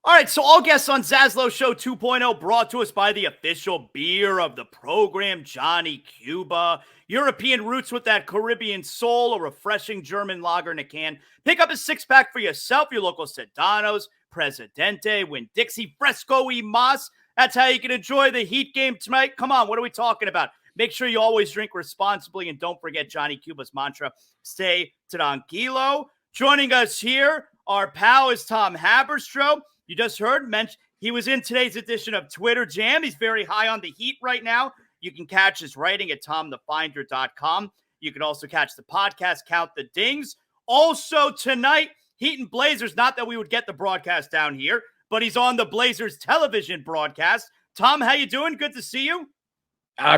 All right, so all guests on ZASLOW Show 2.0 brought to us by the official beer of the program, Johnny Cuba. European roots with that Caribbean soul, a refreshing German lager in a can. Pick up a six-pack for yourself, your local Sedanos, Presidente, Winn-Dixie, Fresco y Mas. That's how you can enjoy the Heat game tonight. Come on, what are we talking about? Make sure you always drink responsibly, and don't forget Johnny Cuba's mantra, stay tranquilo. Joining us here, our pal is Tom Haberstroh. You just heard he was in today's edition of Twitter Jam. He's very high on the Heat right now. You can catch his writing at tomthefinder.com. You can also catch the podcast, Count the Dings. Also tonight, Heat and Blazers. Not that we would get the broadcast down here, but he's on the Blazers television broadcast. Tom, how you doing? Good to see you.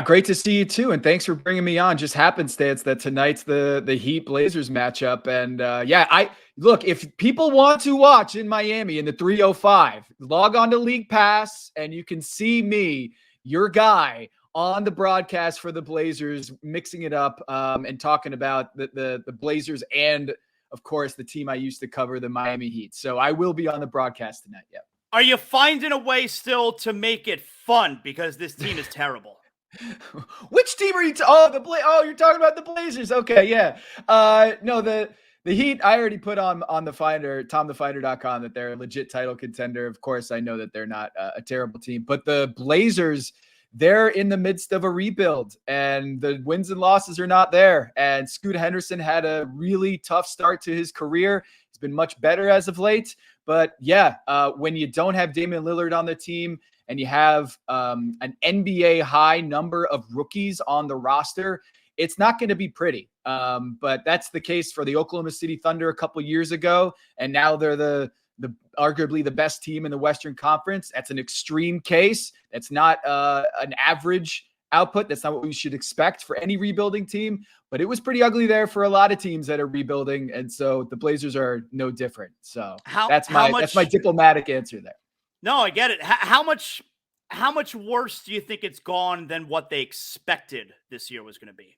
Great to see you too, and thanks for bringing me on. Just happenstance that tonight's the Heat Blazers matchup, and I look, if people want to watch in Miami in the 305, log on to League Pass, and you can see me, your guy, on the broadcast for the Blazers, mixing it up and talking about the Blazers and, of course, the team I used to cover, the Miami Heat. So I will be on the broadcast tonight. Yeah. Are you finding a way still to make it fun because this team is terrible? Which team are you? You're talking about the Blazers. Okay, yeah. No, the Heat. I already put on the Finder, TomTheFinder.com, that they're a legit title contender. Of course, I know that they're not a terrible team, but the Blazers, they're in the midst of a rebuild, and the wins and losses are not there. And Scoot Henderson had a really tough start to his career. He's been much better as of late, but yeah, when you don't have Damian Lillard on the team, and you have an NBA high number of rookies on the roster, it's not going to be pretty. But that's the case for the Oklahoma City Thunder a couple years ago, and now they're the arguably the best team in the Western Conference. That's an extreme case. That's not an average output. That's not what we should expect for any rebuilding team. But it was pretty ugly there for a lot of teams that are rebuilding, and so the Blazers are no different. So that's my diplomatic answer there. No, I get it. How much worse do you think it's gone than what they expected this year was going to be?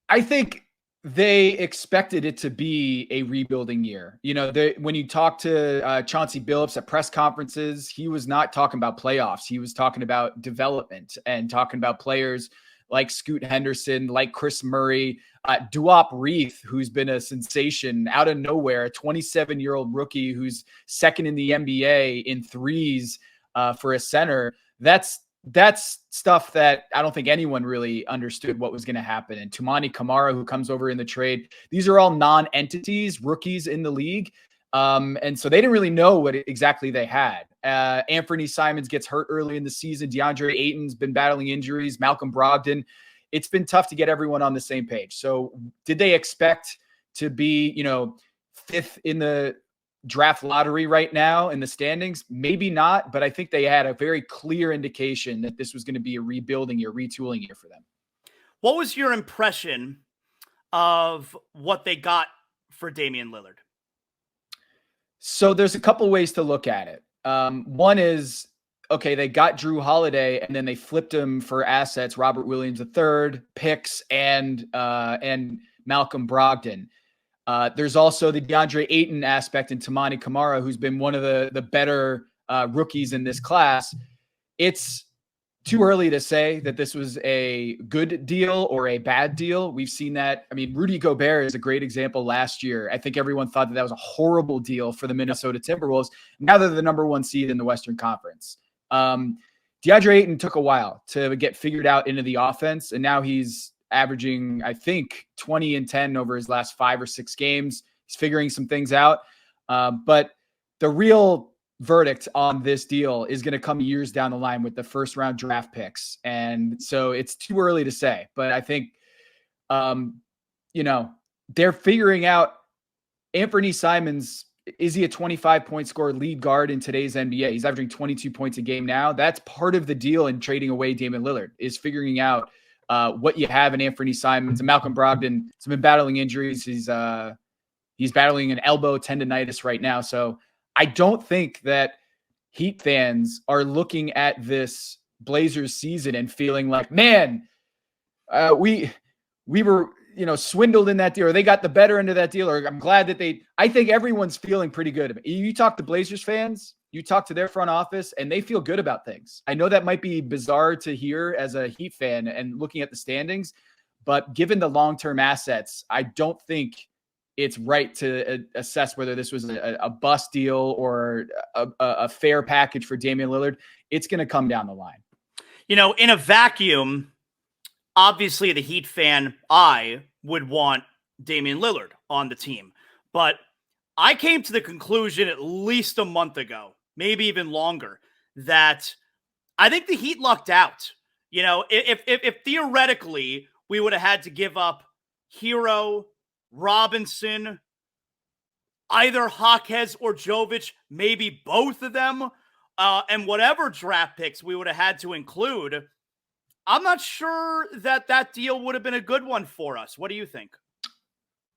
I think they expected it to be a rebuilding year. You know, when you talk to Chauncey Billups at press conferences, he was not talking about playoffs. He was talking about development and talking about players like Scoot Henderson, like Chris Murray, Duop Reith, who's been a sensation out of nowhere, a 27-year-old rookie who's second in the NBA in threes for a center. That's stuff that I don't think anyone really understood what was going to happen. And Toumani Camara, who comes over in the trade, these are all non-entities, rookies in the league. And so they didn't really know what exactly they had. Anthony Simons gets hurt early in the season. DeAndre Ayton's been battling injuries. Malcolm Brogdon. It's been tough to get everyone on the same page. So did they expect to be, fifth in the draft lottery right now in the standings? Maybe not, but I think they had a very clear indication that this was going to be a rebuilding year, retooling year for them. What was your impression of what they got for Damian Lillard? So there's a couple ways to look at it. One is, okay, they got Drew Holiday and then they flipped him for assets, Robert Williams III, picks, and Malcolm Brogdon. There's also the DeAndre Ayton aspect in Toumani Camara, who's been one of the better rookies in this class. It's too early to say that this was a good deal or a bad deal. We've seen that. I mean, Rudy Gobert is a great example last year. I think everyone thought that was a horrible deal for the Minnesota Timberwolves. Now they're the number one seed in the Western Conference. DeAndre Ayton took a while to get figured out into the offense, and now he's averaging, I think, 20 and 10 over his last 5 or 6 games. He's figuring some things out. But the real verdict on this deal is going to come years down the line with the first round draft picks. And so it's too early to say, but I think, they're figuring out Anthony Simons. Is he a 25-point scorer lead guard in today's NBA? He's averaging 22 points a game now. That's part of the deal in trading away Damian Lillard, is figuring out what you have in Anthony Simons. And Malcolm Brogdon has been battling injuries. He's battling an elbow tendonitis right now. So I don't think that Heat fans are looking at this Blazers season and feeling like, man, we were, swindled in that deal, or they got the better end of that deal, or I'm glad that I think everyone's feeling pretty good. You talk to Blazers fans, you talk to their front office and they feel good about things. I know that might be bizarre to hear as a Heat fan and looking at the standings, but given the long-term assets, I don't think it's right to assess whether this was a bust deal or a fair package for Damian Lillard. It's going to come down the line. In a vacuum, obviously the Heat fan, I would want Damian Lillard on the team. But I came to the conclusion at least a month ago, maybe even longer, that I think the Heat lucked out. If theoretically we would have had to give up Hero, Robinson, either Jaquez or Jovic, maybe both of them, and whatever draft picks we would have had to include, I'm not sure that deal would have been a good one for us. What do you think?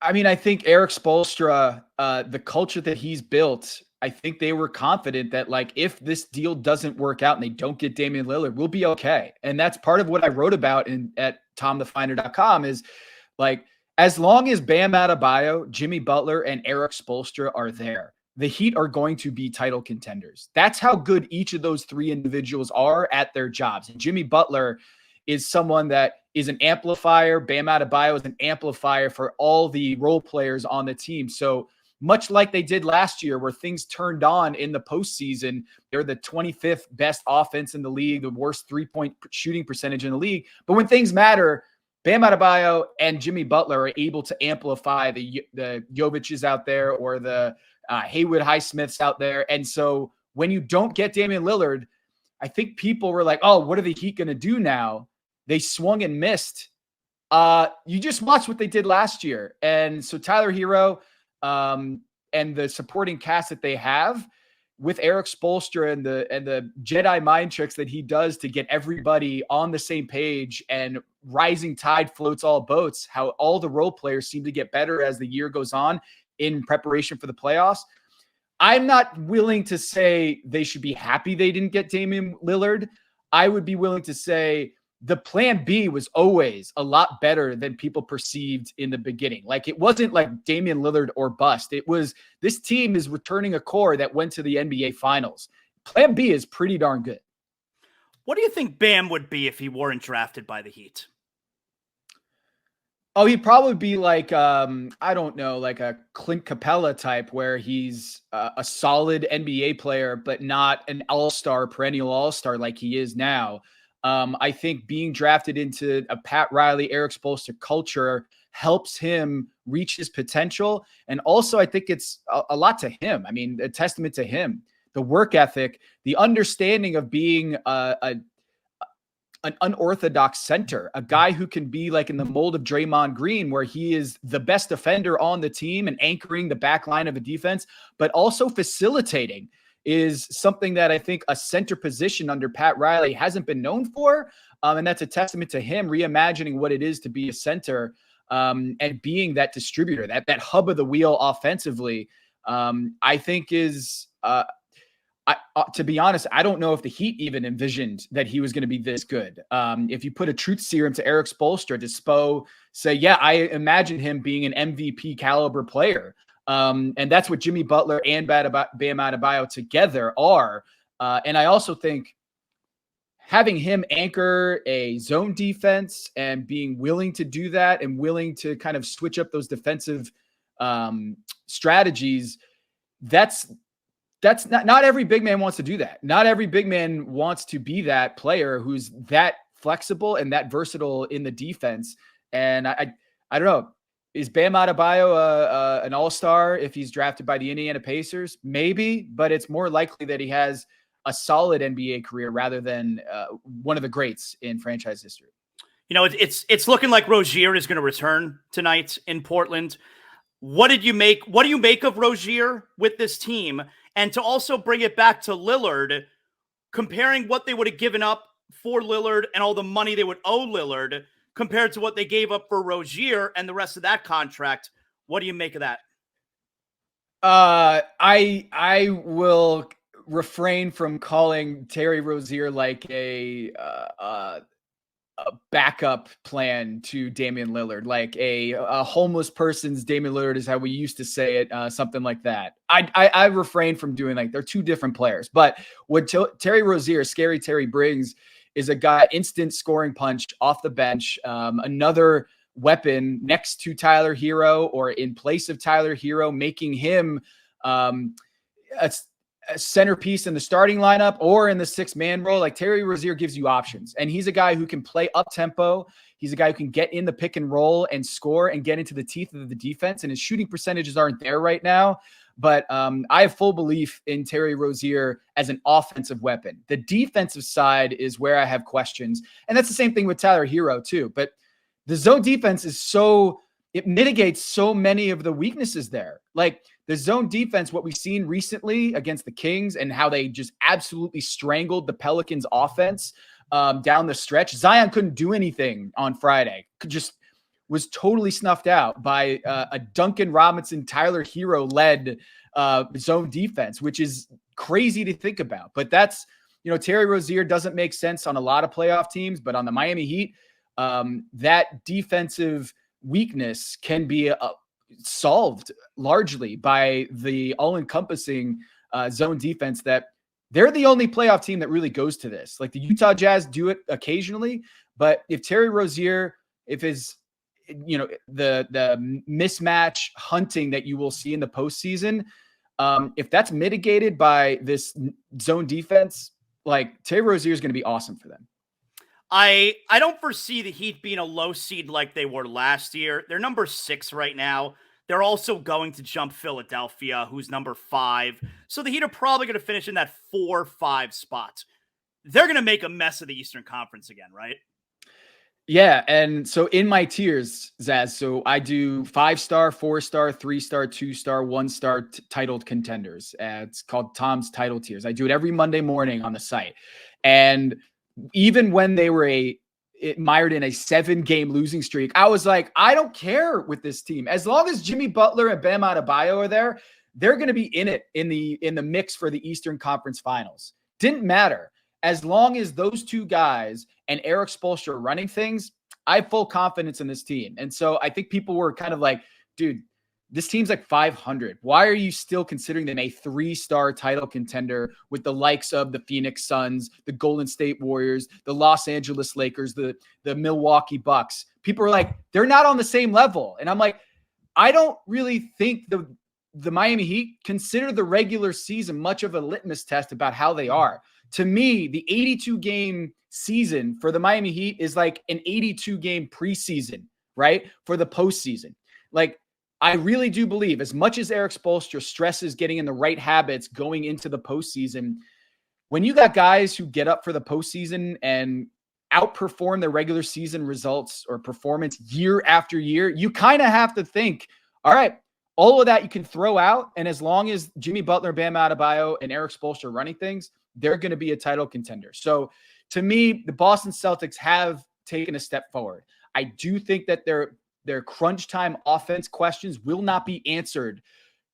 I mean, I think Erik Spoelstra, the culture that he's built, I think they were confident that, like, if this deal doesn't work out and they don't get Damian Lillard, we'll be okay. And that's part of what I wrote about at TomTheFinder.com is, like, as long as Bam Adebayo, Jimmy Butler, and Erik Spoelstra are there, the Heat are going to be title contenders. That's how good each of those three individuals are at their jobs. And Jimmy Butler is someone that is an amplifier. Bam Adebayo is an amplifier for all the role players on the team. So much like they did last year where things turned on in the postseason, they're the 25th best offense in the league, the worst three-point shooting percentage in the league. But when things matter, Bam Adebayo and Jimmy Butler are able to amplify the Jovic's out there or the Haywood Highsmiths out there. And so when you don't get Damian Lillard, I think people were like, oh, what are the Heat going to do now? They swung and missed. You just watch what they did last year. And so Tyler Hero and the supporting cast that they have with Erik Spoelstra and the Jedi mind tricks that he does to get everybody on the same page, and rising tide floats all boats, how all the role players seem to get better as the year goes on in preparation for the playoffs. I'm not willing to say they should be happy they didn't get Damian Lillard. I would be willing to say the plan B was always a lot better than people perceived in the beginning. Like, it wasn't like Damian Lillard or bust. It was, this team is returning a core that went to the NBA Finals. Plan B is pretty darn good. What do you think Bam would be if he weren't drafted by the Heat? Oh, he'd probably be like, I don't know, like a Clint Capella type, where he's a solid NBA player, but not an all-star, perennial all-star like he is now. I think being drafted into a Pat Riley, Erik Spoelstra culture helps him reach his potential. And also, I think it's a lot to him. I mean, a testament to him, the work ethic, the understanding of being an unorthodox center, a guy who can be like in the mold of Draymond Green, where he is the best defender on the team and anchoring the back line of a defense, but also facilitating is something that I think a center position under Pat Riley hasn't been known for. And that's a testament to him reimagining what it is to be a center and being that distributor, that hub of the wheel offensively, I think is to be honest, I don't know if the Heat even envisioned that he was going to be this good. If you put a truth serum to Erik Spoelstra, does Spo say, yeah, I imagine him being an MVP caliber player. And that's what Jimmy Butler and Bam Adebayo together are. And I also think having him anchor a zone defense and being willing to do that and willing to kind of switch up those defensive strategies, that's not every big man wants to do that. Not every big man wants to be that player who's that flexible and that versatile in the defense. And I don't know. Is Bam Adebayo an all-star if he's drafted by the Indiana Pacers? Maybe, but it's more likely that he has a solid NBA career rather than one of the greats in franchise history. It's looking like Rozier is going to return tonight in Portland. What do you make of Rozier with this team? And to also bring it back to Lillard, comparing what they would have given up for Lillard and all the money they would owe Lillard compared to what they gave up for Rozier and the rest of that contract. What do you make of that? I will refrain from calling Terry Rozier like a a backup plan to Damian Lillard, like a homeless person's Damian Lillard is how we used to say it, something like that. I refrain from doing like they're two different players, but what Terry Rozier, Scary Terry brings is a guy instant scoring punch off the bench, another weapon next to Tyler Hero or in place of Tyler Hero, making him a centerpiece in the starting lineup or in the 6-man role. Like Terry Rozier gives you options, and he's a guy who can play up tempo. He's a guy who can get in the pick and roll and score and get into the teeth of the defense. And his shooting percentages aren't there right now, but I have full belief in Terry Rozier as an offensive weapon. The defensive side is where I have questions. And that's the same thing with Tyler Hero too. But the zone defense is it mitigates so many of the weaknesses there. Like the zone defense, what we've seen recently against the Kings and how they just absolutely strangled the Pelicans offense down the stretch. Zion couldn't do anything on Friday. Just was totally snuffed out by a Duncan Robinson, Tyler Hero led zone defense, which is crazy to think about. But that's, Terry Rozier doesn't make sense on a lot of playoff teams, but on the Miami Heat, that defensive weakness can be solved largely by the all-encompassing zone defense that they're the only playoff team that really goes to this. Like the Utah Jazz do it occasionally, but if Terry Rozier, if his, the mismatch hunting that you will see in the postseason, if that's mitigated by this zone defense, like Terry Rozier is going to be awesome for them. I don't foresee the Heat being a low seed like they were last year. They're number 6 right now. They're also going to jump Philadelphia, who's number 5. So the Heat are probably going to finish in that 4-5 spot. They're going to make a mess of the Eastern Conference again, right? Yeah, and so in my tiers, Zaz, so I do 5-star, 4-star, 3-star, 2-star, 1-star titled contenders. It's called Tom's Title Tiers. I do it every Monday morning on the site. And even when they were mired in a 7-game losing streak, I was like, I don't care with this team. As long as Jimmy Butler and Bam Adebayo are there, they're going to be in it in the mix for the Eastern Conference Finals. Didn't matter. As long as those two guys and Eric Spoelstra are running things, I have full confidence in this team. And so I think people were kind of like, dude, this team's like 500. Why are you still considering them a 3-star title contender with the likes of the Phoenix Suns, the Golden State Warriors, the Los Angeles Lakers, the Milwaukee Bucks? People are like, they're not on the same level. And I'm like, I don't really think the Miami Heat consider the regular season much of a litmus test about how they are. To me, the 82-game season for the Miami Heat is like an 82-game preseason, right? For the postseason. Like, I really do believe, as much as Eric Spoelstra stresses getting in the right habits going into the postseason, when you got guys who get up for the postseason and outperform their regular season results or performance year after year, you kind of have to think, all right, all of that you can throw out. And as long as Jimmy Butler, Bam Adebayo, and Eric Spoelstra are running things, they're going to be a title contender. So to me, the Boston Celtics have taken a step forward. I do think that their crunch time offense questions will not be answered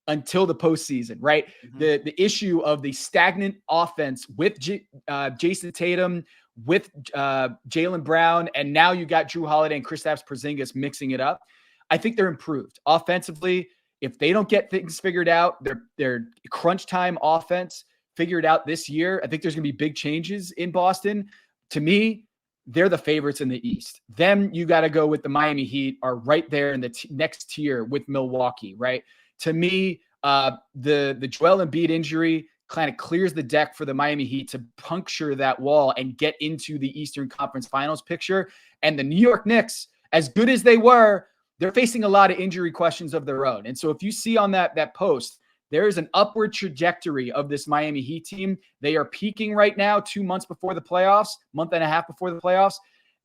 until the postseason, right? Mm-hmm. The issue of the stagnant offense with Jason Tatum, with Jaylen Brown, and now you got Jrue Holiday and Kristaps Porzingis mixing it up. I think they're improved offensively. If they don't get things figured out, their crunch time offense figured out this year, I think there's going to be big changes in Boston. To me, they're the favorites in the East. Then you got to go with the Miami Heat are right there in the next tier with Milwaukee, right? To me, the Joel Embiid injury kind of clears the deck for the Miami Heat to puncture that wall and get into the Eastern Conference Finals picture. And the New York Knicks, as good as they were, they're facing a lot of injury questions of their own. And so if you see on that post, there is an upward trajectory of this Miami Heat team. They are peaking right now, 2 months before the playoffs, month and a half before the playoffs.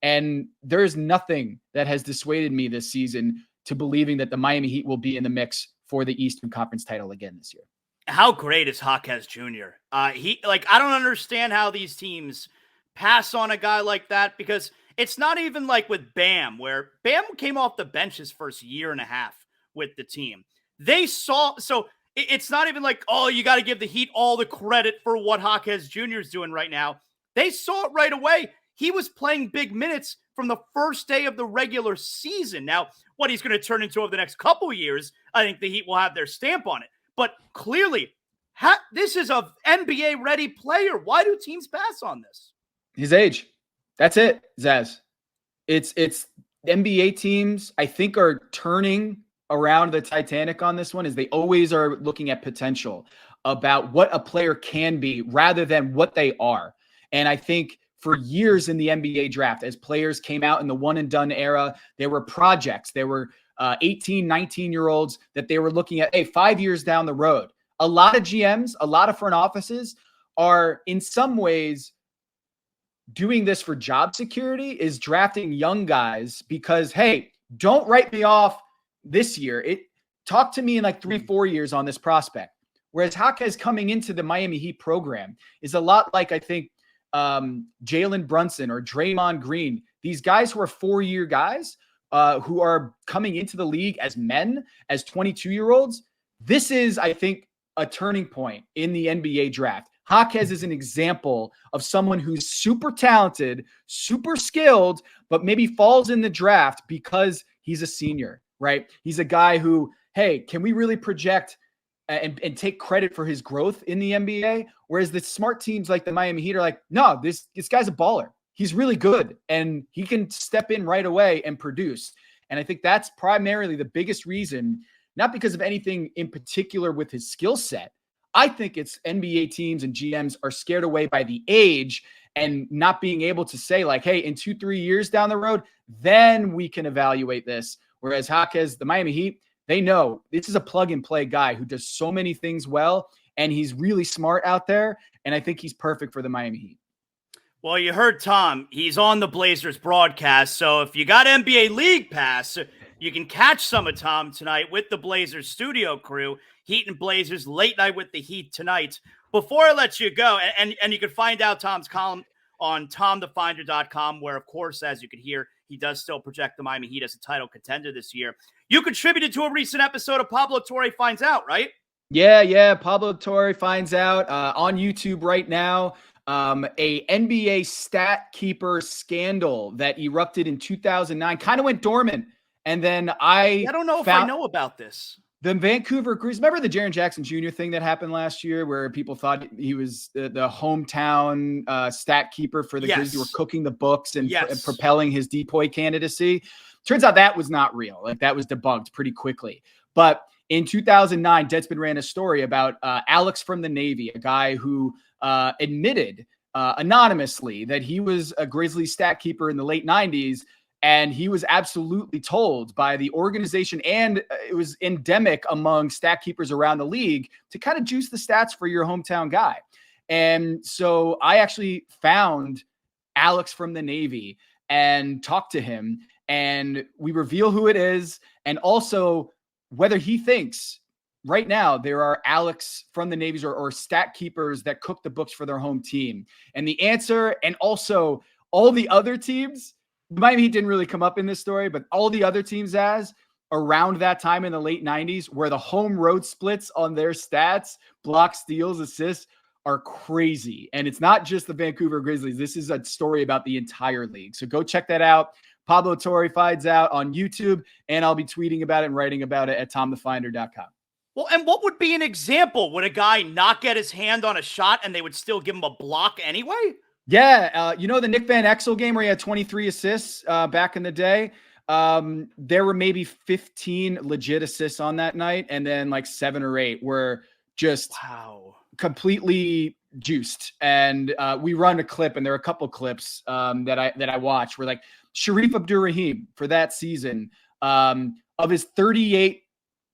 And there is nothing that has dissuaded me this season to believing that the Miami Heat will be in the mix for the Eastern Conference title again this year. How great is Jaquez Jr.? I don't understand how these teams pass on a guy like that, because it's not even like with Bam, where Bam came off the bench his first year and a half with the team. It's not even like, oh, you got to give the Heat all the credit for what Jaquez Jr. is doing right now. They saw it right away. He was playing big minutes from the first day of the regular season. Now, what he's going to turn into over the next couple of years, I think the Heat will have their stamp on it. But clearly, this is a NBA-ready player. Why do teams pass on this? His age. That's it, Zaz. It's NBA teams, I think, are turning around the Titanic on this one, is they always are looking at potential about what a player can be rather than what they are. And I think for years in the NBA draft, as players came out in the one and done era, there were projects. There were 18, 19-year-olds that they were looking at, hey, 5 years down the road. A lot of GMs, a lot of front offices are in some ways doing this for job security, is drafting young guys because, hey, don't write me off this year. Talk to me in like 3-4 years on this prospect. Whereas Jaquez coming into the Miami Heat program is a lot like, I think, Jalen Brunson or Draymond Green, these guys who are 4-year guys who are coming into the league as men, as 22-year-olds. This is, I think, a turning point in the NBA draft. Jaquez is an example of someone who's super talented, super skilled, but maybe falls in the draft because he's a senior, right? He's a guy who, hey, can we really project and take credit for his growth in the NBA? Whereas the smart teams like the Miami Heat are like, no, this guy's a baller. He's really good, and he can step in right away and produce. And I think that's primarily the biggest reason, not because of anything in particular with his skill set. I think it's NBA teams and GMs are scared away by the age and not being able to say like, hey, in 2-3 years down the road, then we can evaluate this. Whereas Jaquez, the Miami Heat, they know this is a plug and play guy who does so many things well, and he's really smart out there. And I think he's perfect for the Miami Heat. Well, you heard Tom. He's on the Blazers broadcast. So if you got NBA League Pass, you can catch some of Tom tonight with the Blazers studio crew. Heat and Blazers, late night with the Heat tonight. Before I let you go, and you can find out Tom's column on tomthefinder.com, where, of course, as you can hear, he does still project the Miami Heat as a title contender this year. You contributed to a recent episode of Pablo Torre Finds Out, right? Yeah. Pablo Torre Finds Out on YouTube right now. A NBA stat keeper scandal that erupted in 2009 kind of went dormant. And then I don't know if I know about this. The Vancouver Grizzlies, remember the Jaren Jackson Jr. thing that happened last year where people thought he was the hometown stat keeper for the Grizzlies, who were cooking the books and propelling his DPOY candidacy? Turns out that was not real. Like, that was debunked pretty quickly. But in 2009, Deadspin ran a story about Alex from the Navy, a guy who admitted anonymously that he was a Grizzlies stat keeper in the late 90s. And he was absolutely told by the organization, and it was endemic among stat keepers around the league, to kind of juice the stats for your hometown guy. And so I actually found Alex from the Navy and talked to him, and we reveal who it is, and also whether he thinks right now there are Alex from the Navies or stat keepers that cook the books for their home team. And the answer, and also all the other teams, Miami Heat didn't really come up in this story, but all the other teams around that time in the late 90s, where the home road splits on their stats, blocks, steals, assists, are crazy. And it's not just the Vancouver Grizzlies. This is a story about the entire league. So go check that out. Pablo Torre Finds Out on YouTube, and I'll be tweeting about it and writing about it at tomthefinder.com. Well, and what would be an example? Would a guy not get his hand on a shot and they would still give him a block anyway? Yeah, the Nick Van Exel game where he had 23 assists back in the day? There were maybe 15 legit assists on that night, and then like 7 or 8 were just completely juiced. And we run a clip, and there are a couple clips that I watched where, like, Sharif Abdur-Rahim for that season, of his 38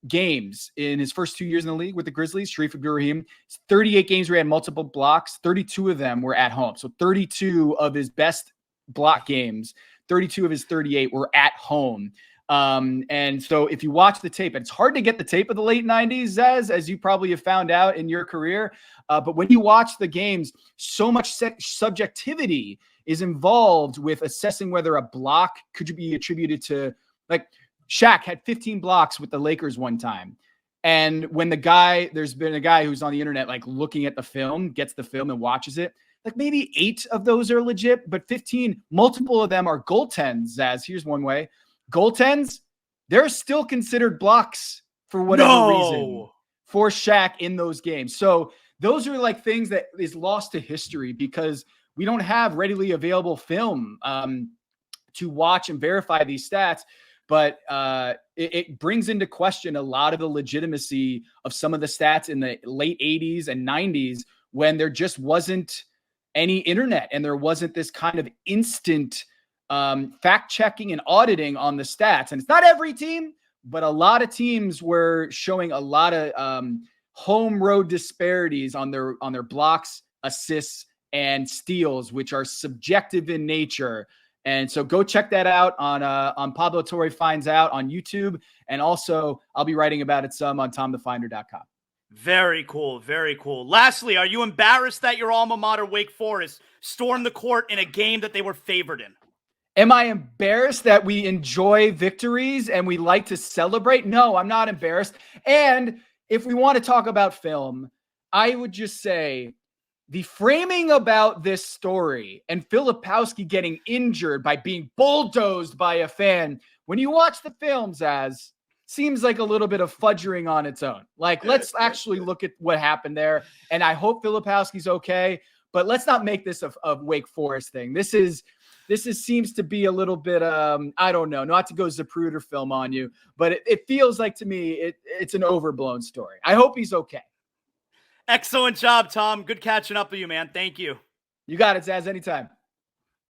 games in his first 2 years in the league with the Grizzlies, Sharif Abdur-Rahim, 38 games where he had multiple blocks, 32 of them were at home. So 32 of his best block games, 32 of his 38 were at home. And so if you watch the tape, it's hard to get the tape of the late 90s, as you probably have found out in your career. But when you watch the games, so much subjectivity is involved with assessing whether a block could be attributed to, like, Shaq had 15 blocks with the Lakers one time. And when there's been a guy who's on the internet, like looking at the film, gets the film and watches it, like maybe 8 of those are legit, but 15, multiple of them are goaltends. As here's one way, goaltends, they're still considered blocks for whatever reason for Shaq in those games. So those are like things that is lost to history because we don't have readily available film to watch and verify these stats. But it brings into question a lot of the legitimacy of some of the stats in the late 80s and 90s when there just wasn't any internet and there wasn't this kind of instant fact checking and auditing on the stats. And it's not every team, but a lot of teams were showing a lot of home road disparities on their blocks, assists, and steals, which are subjective in nature. And so go check that out on Pablo Torre Finds Out on YouTube. And also I'll be writing about it some on TomTheFinder.com. Very cool. Very cool. Lastly, are you embarrassed that your alma mater, Wake Forest, stormed the court in a game that they were favored in? Am I embarrassed that we enjoy victories and we like to celebrate? No, I'm not embarrassed. And if we want to talk about film, I would just say the framing about this story and Filipowski getting injured by being bulldozed by a fan, when you watch the films, as seems like a little bit of fudgering on its own. Like, let's actually look at what happened there. And I hope Filipowski's okay, but let's not make this a Wake Forest thing. This seems to be a little bit, I don't know, not to go Zapruder film on you, but it feels like to me, it's an overblown story. I hope he's okay. Excellent job, Tom. Good catching up with you, man. Thank you. You got it, Zaz. Anytime.